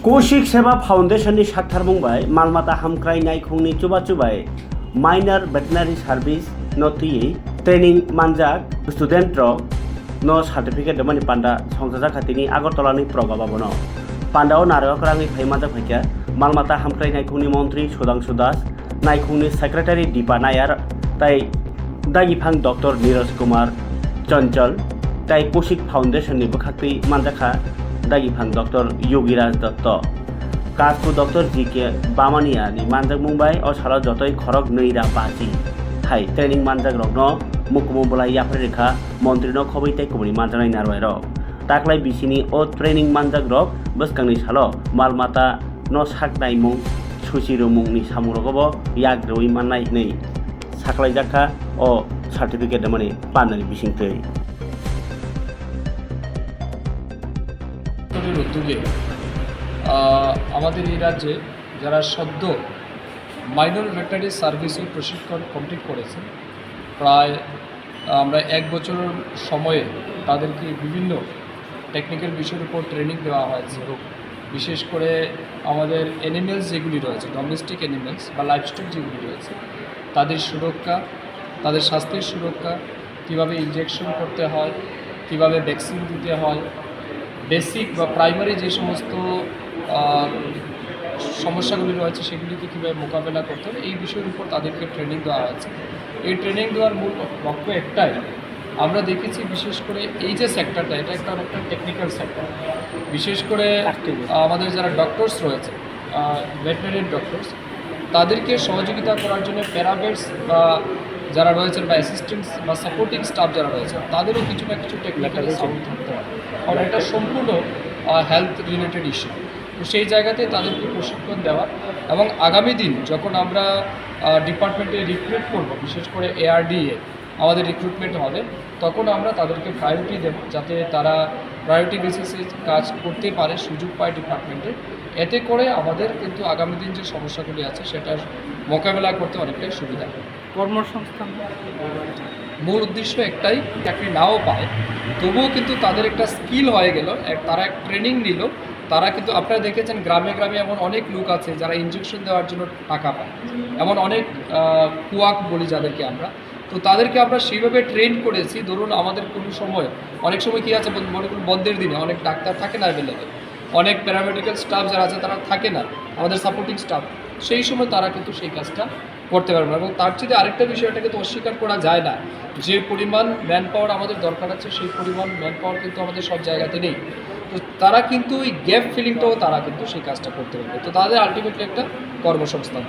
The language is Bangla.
कौशिक सेवा फाउंडेशननि साक्थार बुंबाय मालमाता हामख्रायनाय खुंनि चुबा-चुबाय माइनर वेटनारि सार्भिस नथुयै ट्रेनिंग मानजाक स्टूडेंट नो सर्टिफिकेट मनी पांडा संसाजा खातिनि आगरतलानि प्रगाबाबनो पांडाओ नारक रांनि फाइमाजा फाइका मालमाता हामख्रायनाय खुंनि मंत्री सुदांशु दास नायखुंनि सेक्रेटारि दीपा नायर ताई दागिफां डॉक्टर नीरज कुमार चंचल ताई कौशिक फाउंडेशननि बखाक्ति मानजाखा दागिफां डॉक्टर योगीराज दत्त काजपु डॉक्टर जी.के. बामानियानि मानजाक मुंबाई और साला जतई खरक नैरा बाजी हाई ट्रेनिंग मानजाक रगनो मुकुमु बलाई याफरे रेखा मंत्री नो खबैताय कुबनि मानजानाय नारवाय रक ताकलाय बिसिनि ओ ट्रेनिंग मानजाक रक बसकांनि सालो मालमाता नो साकनाय मुं सुसिरु मुंनि सामुरगबो याग्रौइ माननाय नै साकलाय जाखा ओ सार्टिफिकेट माने पाननाय बिसिंथै উদ্যোগে আমাদের এই রাজ্যে যারা সদ্য মাইনর ভেটেরিনারি সার্ভিসের প্রশিক্ষণ কমপ্লিট করেছে প্রায় আমরা 1 বছরের সময়ে তাদেরকে বিভিন্ন টেকনিক্যাল বিষয়ের উপর ট্রেনিং দেওয়া হয়েছে। বিশেষ করে আমাদের অ্যানিমেলস যেগুলি রয়েছে ডোমেস্টিক অ্যানিমেলস বা লাইভস্টক যেগুলি রয়েছে তাদের সুরক্ষা, তাদের স্বাস্থ্যের সুরক্ষা, কীভাবে ইনজেকশন করতে হয়, কীভাবে ভ্যাকসিন দিতে হয়, বেসিক বা প্রাইমারি যে সমস্ত সমস্যাগুলি রয়েছে সেগুলিকে কীভাবে মোকাবেলা করতে হবে এই বিষয়ের উপর তাদেরকে ট্রেনিং দেওয়া হয়েছে। এই ট্রেনিং দেওয়ার মূল লক্ষ্য একটাই, আমরা দেখেছি বিশেষ করে এই যে সেক্টরটা এটা একটা অনেকটা টেকনিক্যাল সেক্টর। বিশেষ করে আমাদের যারা ডক্টরস রয়েছে ভেটেরিনারি ডক্টরস তাদেরকে সহযোগিতা করার জন্য প্যারামেডিক্স বা যারা রয়েছেন বা অ্যাসিস্ট্যান্টস বা সাপোর্টিং স্টাফ যারা রয়েছে তাদেরও কিছু না কিছু টেকনিক্যাল সাপোর্ট থাকতে হয়, কারণ এটা সম্পূর্ণ হেলথ রিলেটেড ইস্যু। তো সেই জায়গাতে তাদেরকে প্রশিক্ষণ দেওয়া এবং আগামী দিন যখন আমরা ডিপার্টমেন্টে রিক্রুট করব, বিশেষ করে ARDA আমাদের রিক্রুটমেন্ট হবে, তখন আমরা তাদেরকে প্রায়োরিটি দেব যাতে তারা প্রায়োরিটি বেসিসে কাজ করতে পারে, সুযোগ পায় ডিপার্টমেন্টে। এতে করে আমাদের কিন্তু আগামী দিন যে সমস্যাগুলি আছে সেটার মোকাবেলা করতে অনেকটাই সুবিধা হয়। কর্মসংস্থান মূল উদ্দেশ্য একটাই, চাকরি নাও পায় তবুও কিন্তু তাদের একটা স্কিল হয়ে গেল, তারা এক ট্রেনিং নিল। তারা কিন্তু আপনারা দেখেছেন গ্রামে গ্রামে এমন অনেক লোক আছে যারা ইনজেকশন দেওয়ার জন্য টাকা পায়, এমন অনেক কুয়াক বলি যাদেরকে আমরা, তো তাদেরকে আমরা সেইভাবে ট্রেন করেছি। ধরুন আমাদের কোনো সময় অনেক সময় কী আছে মনে করুন বন্ধের দিনে অনেক ডাক্তার থাকে না অ্যাভেলেবেল, অনেক প্যারামেডিক্যাল স্টাফ যারা আছে তারা থাকে না, আমাদের সাপোর্টিং স্টাফ, সেই সময় তারা কিন্তু সেই কাজটা করতে পারবে না। এবং তার চেয়ে আরেকটা বিষয়, এটাকে তো অস্বীকার করা যায় না, যে পরিমাণ ম্যান পাওয়ার আমাদের দরকার আছে সেই পরিমাণ ম্যান পাওয়ার কিন্তু আমাদের সব জায়গাতে নেই। তো তারা কিন্তু ওই গ্যাপ ফিলিংটাও তারা কিন্তু সেই কাজটা করতে পারবে। তো তাদের আলটিমেটলি একটা কর্মসংস্থান।